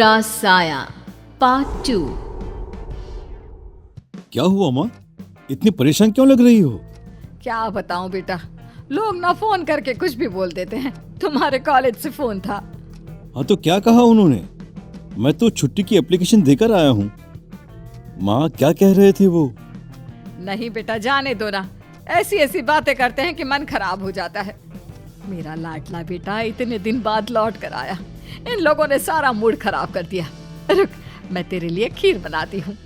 बुरा साया पार्ट 2। क्या हुआ माँ, इतनी परेशान क्यों लग रही हो? क्या बताऊं बेटा, लोग ना फोन करके कुछ भी बोल देते हैं। तुम्हारे कॉलेज से फोन था। हाँ तो क्या कहा उन्होंने? मैं तो छुट्टी की एप्लीकेशन देकर आया हूँ। माँ क्या कह रहे थे वो? नहीं बेटा, जाने दो ना, ऐसी ऐसी बातें करते हैं कि मन खराब हो जाता है। मेरा लाडला बेटा इतने दिन बाद लौट कर आया, इन लोगों ने सारा मूड खराब कर दिया। रुक, मैं तेरे लिए खीर बनाती हूँ।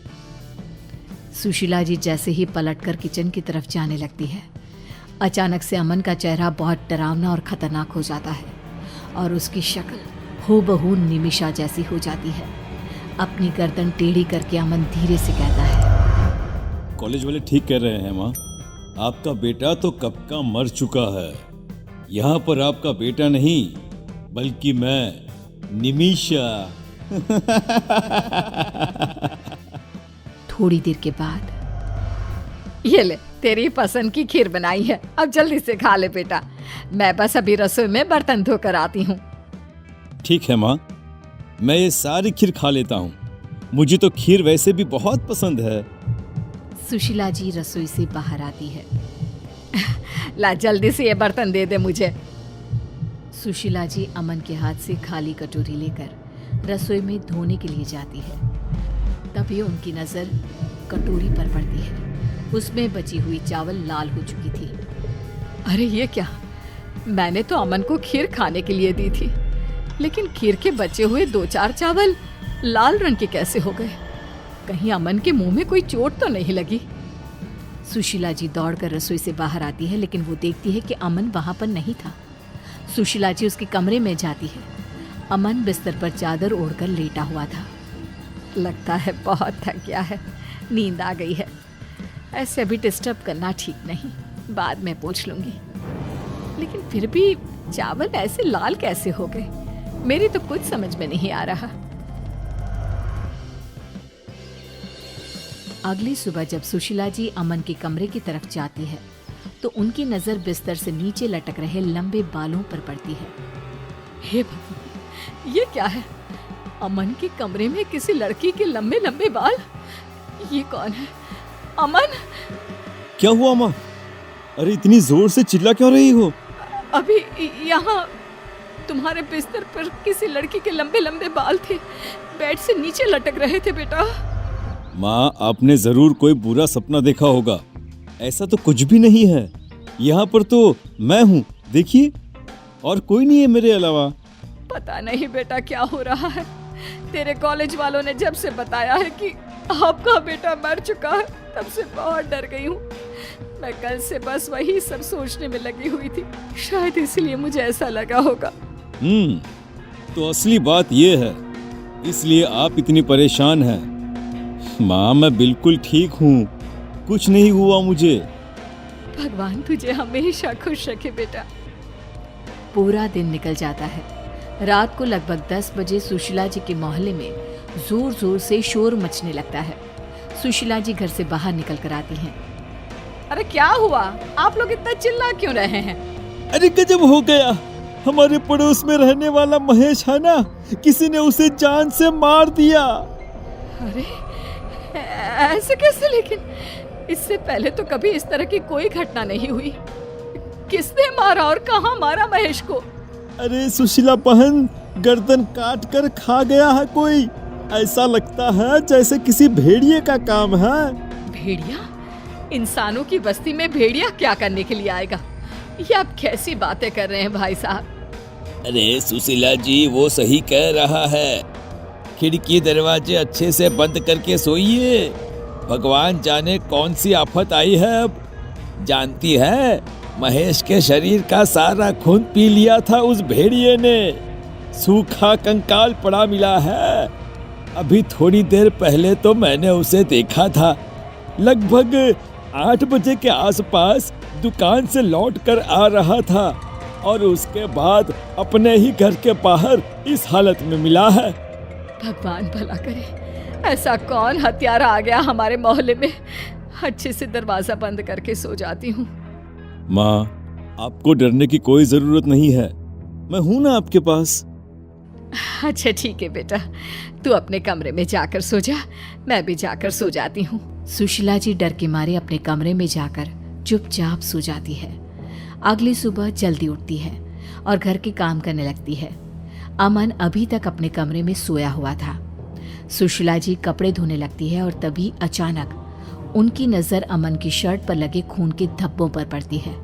सुशीला जी जैसे ही पलटकर किचन की तरफ जाने लगती है, अचानक से अमन का चेहरा बहुत डरावना और खतरनाक हो जाता है और उसकी शक्ल हूबहू निमिषा जैसी हो जाती है। अपनी गर्दन टेढ़ी करके अमन धीरे से कहता है, कॉलेज वाले ठीक कह रहे हैं माँ, आपका बेटा तो कब का मर चुका है। यहाँ पर आपका बेटा नहीं बल्कि मैं, निमिषा। थोड़ी देर के बाद, ये ले, तेरी पसंद की खीर बनाई है, अब जल्दी से खा ले बेटा। मैं बस अभी रसोई में बर्तन धोकर आती हूँ। ठीक है माँ, मैं ये सारी खीर खा लेता हूँ। मुझे तो खीर वैसे भी बहुत पसंद है। सुशीला जी रसोई से बाहर आती है। ला जल्दी से ये बर्तन दे दे मुझे। सुशीला जी अमन के हाथ से खाली कटोरी लेकर रसोई में धोने के लिए जाती है। तभी उनकी नज़र कटोरी पर पड़ती है। उसमें बची हुई चावल लाल हो चुकी थी। अरे ये क्या, मैंने तो अमन को खीर खाने के लिए दी थी, लेकिन खीर के बचे हुए 2-4 चावल लाल रंग के कैसे हो गए? कहीं अमन के मुंह में कोई चोट तो नहीं लगी? सुशीला जी दौड़कर रसोई से बाहर आती है, लेकिन वो देखती है कि अमन वहां पर नहीं था। सुशीला जी उसके कमरे में जाती है। अमन बिस्तर पर चादर ओढ़कर लेटा हुआ था। लगता है बहुत थक गया है, नींद आ गई है। ऐसे अभी डिस्टर्ब करना ठीक नहीं, बाद में पूछ लूंगी। लेकिन फिर भी चावल ऐसे लाल कैसे हो गए, मेरी तो कुछ समझ में नहीं आ रहा। अगली सुबह जब सुशीला जी अमन के कमरे की तरफ जाती है तो उनकी नजर बिस्तर से नीचे लटक रहे लंबे बालों पर पड़ती है। हे भगवान, ये क्या है? अमन के कमरे में किसी लड़की के लंबे लंबे बाल। ये कौन है? अमन! क्या हुआ माँ? अरे इतनी जोर से चिल्ला क्यों रही हो? अभी यहाँ तुम्हारे बिस्तर पर किसी लड़की के लंबे लंबे बाल थे, बेड से नीचे लटक रहे थे बेटा। माँ आपने जरूर कोई बुरा सपना देखा होगा। ऐसा तो कुछ भी नहीं है। यहाँ पर तो मैं हूँ, देखिए, और कोई नहीं है मेरे अलावा। पता नहीं बेटा क्या हो रहा है। तेरे कॉलेज वालों ने जब से बताया है कि आपका बेटा मर चुका है, तब से बहुत डर गई हूँ। मैं कल से बस वही सब सोचने में लगी हुई थी, शायद इसलिए मुझे ऐसा लगा होगा। तो असली बात ये है, इसलिए आप इतनी परेशान हैं। माँ मैं बिल्कुल ठीक हूँ, कुछ नहीं हुआ मुझे। भगवान तुझे हमेशा खुश रखे बेटा। पूरा दिन निकल जाता है। रात को लगभग 10 बजे सुशीला जी के मोहल्ले में जोर जोर से शोर मचने लगता है। सुशीला जी घर से बाहर निकल कर आती हैं। अरे क्या हुआ, आप लोग इतना चिल्ला क्यों रहे हैं? अरे गजब हो गया, हमारे पड़ोस में रहने वाला महेश है ना, किसी ने उसे जान से मार दिया। अरे ऐसे कैसे? लेकिन इससे पहले तो कभी इस तरह की कोई घटना नहीं हुई। किसने मारा और कहाँ मारा महेश को? अरे सुशीला बहन, गर्दन काट कर खा गया है कोई। ऐसा लगता है जैसे किसी भेड़िए का काम है। भेड़िया? इंसानों की बस्ती में भेड़िया क्या करने के लिए आएगा? ये आप कैसी बातें कर रहे हैं भाई साहब? अरे सुशीला जी वो सही कह रहा है, खिड़की दरवाजे अच्छे से बंद करके सोइए। भगवान जाने कौन सी आफत आई है अब। जानती है, महेश के शरीर का सारा खून पी लिया था उस भेड़िए ने। सूखा कंकाल पड़ा मिला है। अभी थोड़ी देर पहले तो मैंने उसे देखा था, लगभग 8 बजे के आसपास दुकान से लौट कर आ रहा था और उसके बाद अपने ही घर के बाहर इस हालत में मिला है। भगवान भला करे, ऐसा कौन हत्यारा आ गया हमारे मोहल्ले में? अच्छे से दरवाजा बंद करके सो जाती हूँ। माँ आपको डरने की कोई जरूरत नहीं है, मैं हूं ना आपके पास। अच्छा ठीक है बेटा, तू अपने कमरे में जाकर सो जा, मैं भी जाकर सो जाती हूँ। सुशीला जी डर के मारे अपने कमरे में जाकर चुपचाप सो जाती है। अगली सुबह जल्दी उठती है और घर के काम करने लगती है। अमन अभी तक अपने कमरे में सोया हुआ था। सुशीला जी कपड़े धोने लगती है और तभी अचानक उनकी नजर अमन की शर्ट पर लगे खून के धब्बों पर पड़ती है।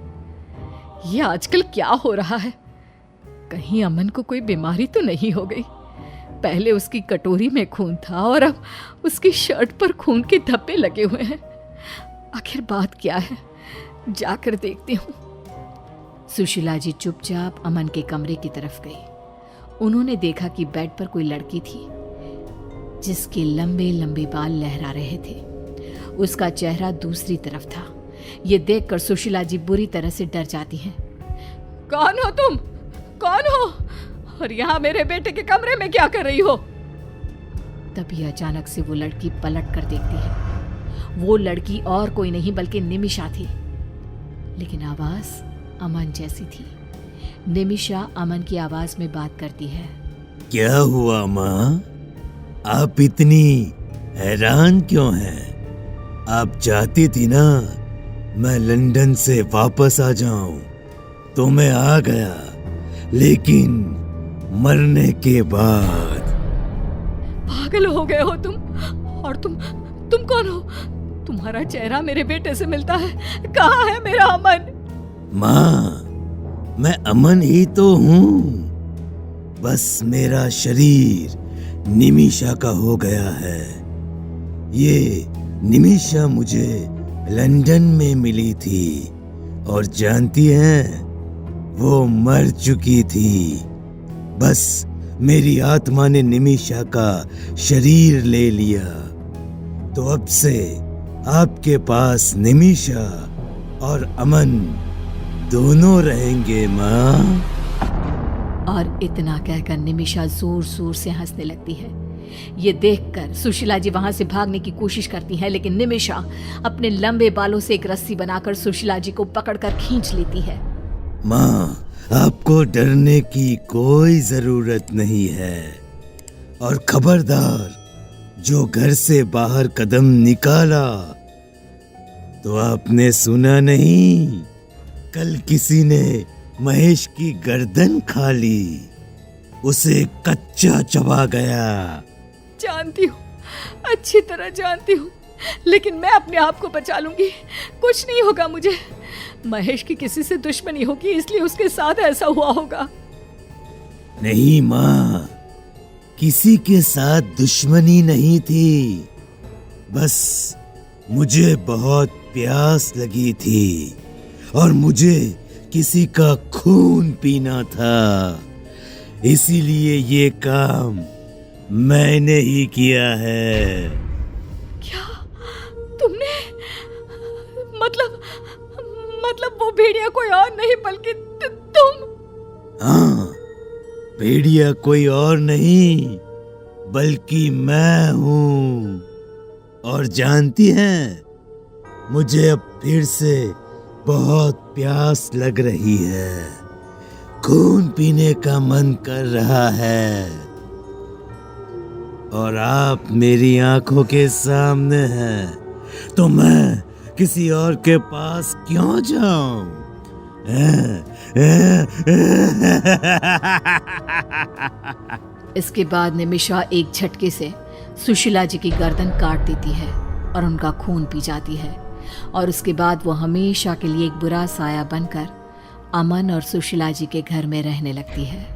ये आजकल क्या हो रहा है? कहीं अमन को कोई बीमारी तो नहीं हो गई? पहले उसकी कटोरी में खून था और अब उसकी शर्ट पर खून के धब्बे लगे हुए हैं। आखिर बात क्या है? जाकर देखती हूँ। सुशीला जी चुपचाप अमन के कमरे की तरफ गई। उन्होंने देखा कि बेड पर कोई लड़की थी जिसके लंबे लंबे बाल लहरा रहे थे। उसका चेहरा दूसरी तरफ था। ये देखकर सुशीला जी बुरी तरह से डर जाती हैं। कौन हो तुम? कौन हो? और यहाँ मेरे बेटे के कमरे में क्या कर रही हो? तभी अचानक से वो लड़की पलट कर देखती है। वो लड़की और कोई नहीं बल्कि निमिषा थी, लेकिन आवाज अमन जैसी थी। निमिषा अमन की आवाज में बात करती है। क्या हुआ माँ? आप इतनी हैरान क्यों हैं? आप चाहती थी ना मैं लंदन से वापस आ जाऊं, तो मैं आ गया, लेकिन मरने के बाद। पागल हो गए हो तुम? और तुम कौन हो? तुम्हारा चेहरा मेरे बेटे से मिलता है। कहाँ है मेरा अमन? माँ, मैं अमन ही तो हूँ, बस मेरा शरीर निमिषा का हो गया है। ये निमिषा मुझे लंदन में मिली थी और जानती हैं, वो मर चुकी थी। बस मेरी आत्मा ने निमिषा का शरीर ले लिया, तो अब से आपके पास निमिषा और अमन दोनों रहेंगे माँ। और इतना कहकर निमिषा जोर जोर से हंसने लगती है। ये देखकर सुशीला जी वहां से भागने की कोशिश करती है, लेकिन निमिषा अपने लंबे बालों से एक रस्सी बनाकर सुशीला जी को पकड़कर खींच लेती है। माँ, आपको डरने की कोई जरूरत नहीं है। और खबरदार, जो घर से बाहर कदम निकाला तो आपने सुना नहीं, कल किसी ने महेश की गर्दन खा ली, उसे कच्चा चबा गया। जानती हूँ, अच्छी तरह जानती हूँ, लेकिन मैं अपने आप को बचा लूंगी। कुछ नहीं होगा मुझे। महेश की किसी से दुश्मनी होगी, इसलिए उसके साथ ऐसा हुआ होगा। नहीं माँ, किसी के साथ दुश्मनी नहीं थी, बस मुझे बहुत प्यास लगी थी और मुझे किसी का खून पीना था, इसीलिए ये काम मैंने ही किया है। क्या तुमने? मतलब वो भेड़िया कोई और नहीं बल्कि तुम? हाँ, भेड़िया कोई और नहीं बल्कि मैं हूँ। और जानती हैं, मुझे अब फिर से बहुत प्यास लग रही है, खून पीने का मन कर रहा है, और आप मेरी आंखों के सामने हैं, तो मैं किसी और के पास क्यों जाऊं? इसके बाद निमिषा एक झटके से सुशीला जी की गर्दन काट देती है और उनका खून पी जाती है। और उसके बाद वो हमेशा के लिए एक बुरा साया बनकर अमन और सुशीला जी के घर में रहने लगती है।